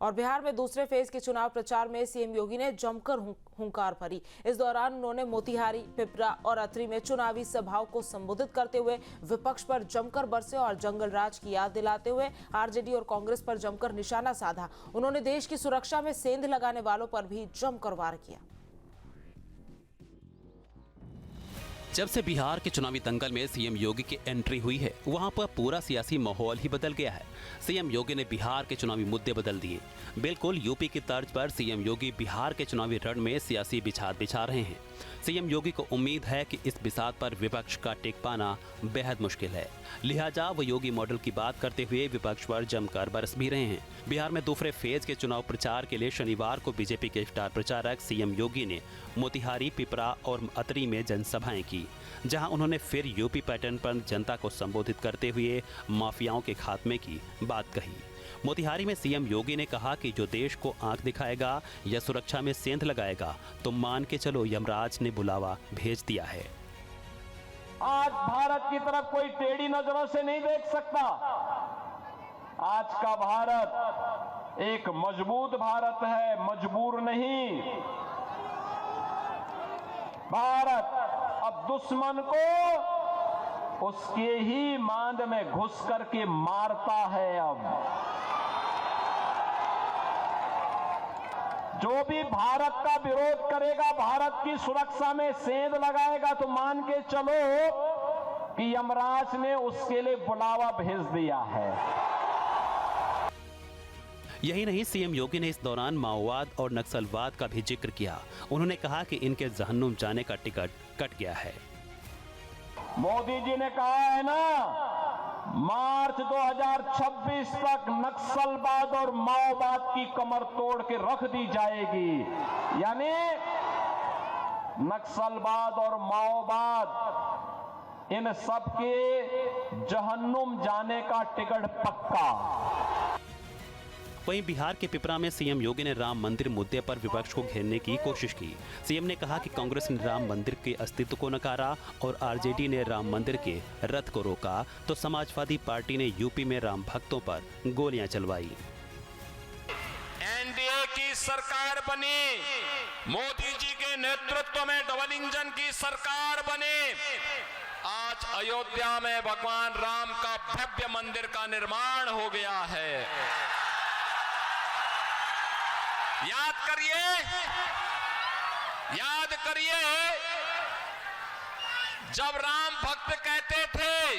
और बिहार में दूसरे फेज के चुनाव प्रचार में सीएम योगी ने जमकर हुंकार भरी। इस दौरान उन्होंने मोतिहारी, पिपरा और अतरी में चुनावी सभाओं को संबोधित करते हुए विपक्ष पर जमकर बरसे और जंगल राज की याद दिलाते हुए आरजेडी और कांग्रेस पर जमकर निशाना साधा। उन्होंने देश की सुरक्षा में सेंध लगाने वालों पर भी जमकर वार किया। जब से बिहार के चुनावी दंगल में सीएम योगी की एंट्री हुई है, वहां पर पूरा सियासी माहौल ही बदल गया है। सीएम योगी ने बिहार के चुनावी मुद्दे बदल दिए। बिल्कुल यूपी की तर्ज पर सीएम योगी बिहार के चुनावी रण में सियासी बिछाद बिछा रहे हैं। सीएम योगी को उम्मीद है कि इस बिसात पर विपक्ष का टिक पाना बेहद मुश्किल है, लिहाजा वो योगी मॉडल की बात करते हुए विपक्ष पर जमकर बरस भी रहे हैं। बिहार में दूसरे फेज के चुनाव प्रचार के लिए शनिवार को बीजेपी के स्टार प्रचारक सीएम योगी ने मोतिहारी, पिपरा और अतरी में जनसभाएं की, जहां उन्होंने फिर यूपी पैटर्न पर जनता को संबोधित करते हुए माफियाओं के खात्मे की बात कही। मोतिहारी में सीएम योगी ने कहा कि जो देश को आंख दिखाएगा या सुरक्षा में सेंध लगाएगा तो मान के चलो यमराज ने बुलावा भेज दिया है। आज भारत की तरफ कोई टेढ़ी नजरों से नहीं देख सकता। आज का भारत एक मजबूत भारत है, मजबूर नहीं। भारत अब दुश्मन को उसके ही मांद में घुस करके मारता है। अब जो भी भारत का विरोध करेगा, भारत की सुरक्षा में सेंध लगाएगा, तो मान के चलो कि यमराज ने उसके लिए बुलावा भेज दिया है। यही नहीं, सीएम योगी ने इस दौरान माओवाद और नक्सलवाद का भी जिक्र किया। उन्होंने कहा कि इनके जहन्नुम जाने का टिकट कट गया है। मोदी जी ने कहा है ना, मार्च 2026 तक नक्सलवाद और माओवाद की कमर तोड़ के रख दी जाएगी। यानी नक्सलवाद और माओवाद, इन सब के जहन्नुम जाने का टिकट पक्का। वहीं बिहार के पिपरा में सीएम योगी ने राम मंदिर मुद्दे पर विपक्ष को घेरने की कोशिश की। सीएम ने कहा कि कांग्रेस ने राम मंदिर के अस्तित्व को नकारा और आरजेडी ने राम मंदिर के रथ को रोका, तो समाजवादी पार्टी ने यूपी में राम भक्तों पर गोलियां चलवाई। एनडीए की सरकार बनी, मोदी जी के नेतृत्व में डबल इंजन की सरकार बनी। आज अयोध्या में भगवान राम का भव्य मंदिर का निर्माण हो गया है। याद करिए, जब राम भक्त कहते थे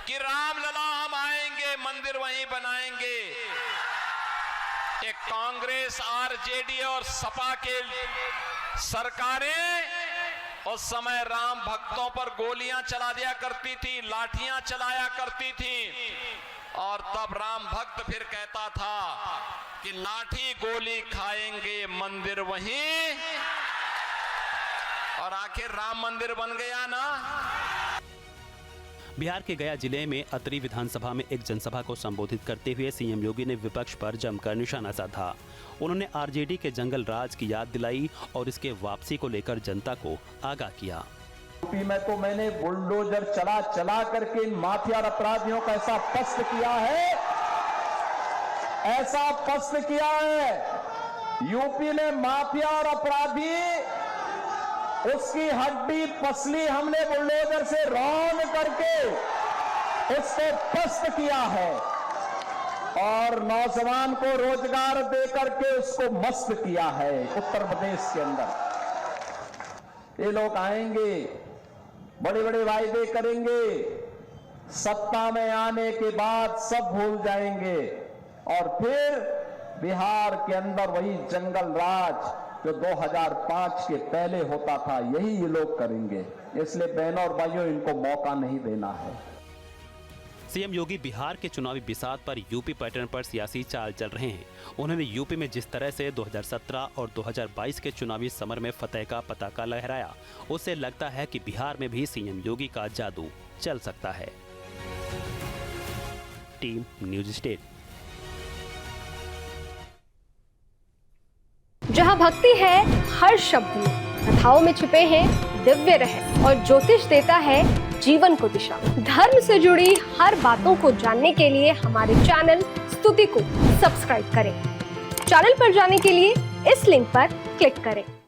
कि राम लला हम आएंगे, मंदिर वहीं बनाएंगे, एक कांग्रेस, आरजेडी और सपा के सरकारें उस समय राम भक्तों पर गोलियां चला दिया करती थी, लाठियां चलाया करती थी। और तब राम भक्त फिर कहता था कि लाठी गोली खाएंगे, मंदिर वहीं। और आखिर राम मंदिर बन गया ना। बिहार के गया जिले में अतरी विधानसभा में एक जनसभा को संबोधित करते हुए सीएम योगी ने विपक्ष पर जमकर निशाना साधा। उन्होंने आरजेडी के जंगल राज की याद दिलाई और इसके वापसी को लेकर जनता को आगाह किया। यूपी में तो मैंने बुलडोजर चला करके इन माफिया अपराधियों का ऐसा पस्त किया है, यूपी में माफिया और अपराधी, उसकी हड्डी पसली हमने बुलडोजर से रौंद करके उसको पस्त किया है और नौजवान को रोजगार दे करके उसको मस्त किया है। उत्तर प्रदेश के अंदर ये लोग आएंगे, बड़े बड़े वायदे करेंगे, सत्ता में आने के बाद सब भूल जाएंगे और फिर बिहार के अंदर वही जंगल राज जो 2005 के पहले होता था, यही ये लोग करेंगे। इसलिए बहनों और भाइयों, इनको मौका नहीं देना है। सीएम योगी बिहार के चुनावी बिसात पर यूपी पैटर्न पर सियासी चाल चल रहे हैं। उन्होंने यूपी में जिस तरह से 2017 और 2022 के चुनावी समर में फतेह का पताका लहराया, उससे लगता है कि बिहार में भी सीएम योगी का जादू चल सकता है। Team news state. जहाँ भक्ति है हर शब्द में, कथाओं में छुपे हैं दिव्य रहस्य और ज्योतिष देता है जीवन को दिशा। धर्म से जुड़ी हर बातों को जानने के लिए हमारे चैनल स्तुति को सब्सक्राइब करें। चैनल पर जाने के लिए इस लिंक पर क्लिक करें।